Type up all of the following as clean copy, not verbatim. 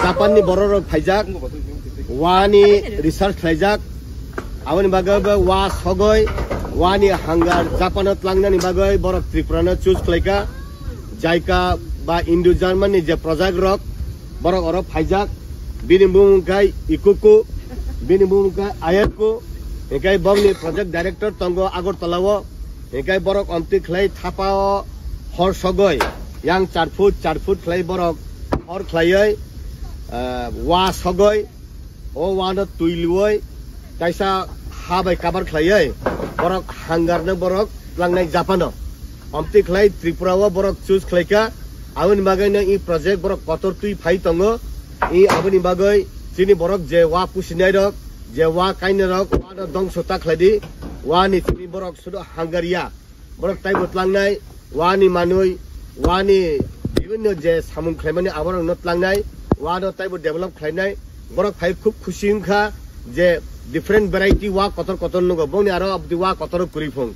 Japanni borok faijak wani research faijak awani bagai wa sogoi wani hangar Japanot langnani bagai borok Tripurana choose klaika jaika ba Indo Germany je project rok borok orok faijak binibung kai ikuku binibung kai ayatku ekai bongni project director tongo Agartalawo ekai borok omti khlai thapao hor sogoi yang 4 foot khlai borok hor khlai wa sogoi o wana tuiloi kaisa habai kabar khlai borok hangar na borok langnai Japano omti khlai Tripura wa borok choose khlaika awani bagai na I project borok kotor tui phai tongo I awani bagai sini borok je wa pusinai rok je wa kaine rok wa dong sota khladi wa ni sini borok sudo hangaria borok tai botlangnai wa ni manui wani বিভিন্ন যে সামুং খাইমানি আবার উন্নত লাংনাই ওয়ানো type develop খাইনাই বরক ফাই খুব খুশি হংখা যে different variety ওয়া কতর কতর নগো বনি আরো অবদি ওয়া কতর কুরিফং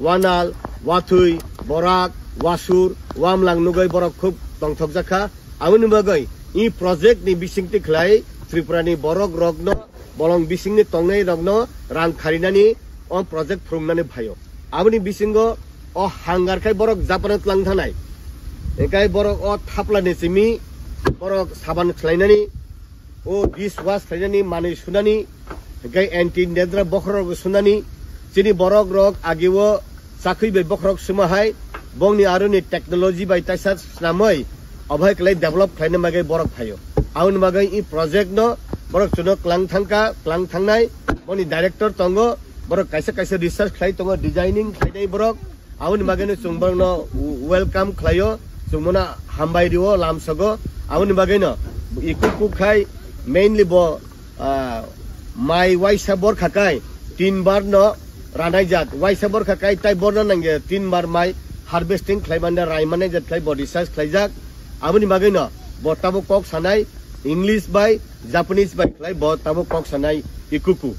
ওয়ানাল ওয়াথুই বরাক ওয়াসুর ওয়ামলাং নগৈ বরক খুব দংথক জাখা আউনি বাগৈ ই প্রজেক্ট নি বিসিংতি খলাই ত্রিপুরানি বরক রগ্ন বলং বিসিংনি তংনাই রগ্ন রাং খারিনানি অ প্রজেক্ট ফ্রমনানি ভাইও আউনি বিসিংগ অ হাঙ্গার খাই বরক জাপানত লাংথানাই ekai borok o thapla ni simi borok saban khlainani o dish wash khlainani mani sunani ekai anti nedra bokrok sunani chini borok rok agiwo sakhui be bokrok sumahai bongni aruni technology bai taisa snamoi obhai klai develop khlaina magai borok phayo aun magai I project no borok chuno klang thangnai boni director tongo borok kaisa research khlai tongo designing khlainai borok aun magai no chungbang no welcome khlayo Sumuna hambai diwo lam sago awani bagai no ikuku khai mainly bo mai waisa bor khakai 3 bar no ranai jat waisa bor khakai tai bor no nange 3 bar mai harvesting khlaimanda raimane jat khai body size khlaijak awani bagai no botabo kok sanai English by Japanese by khlai botabo kok sanai ikuku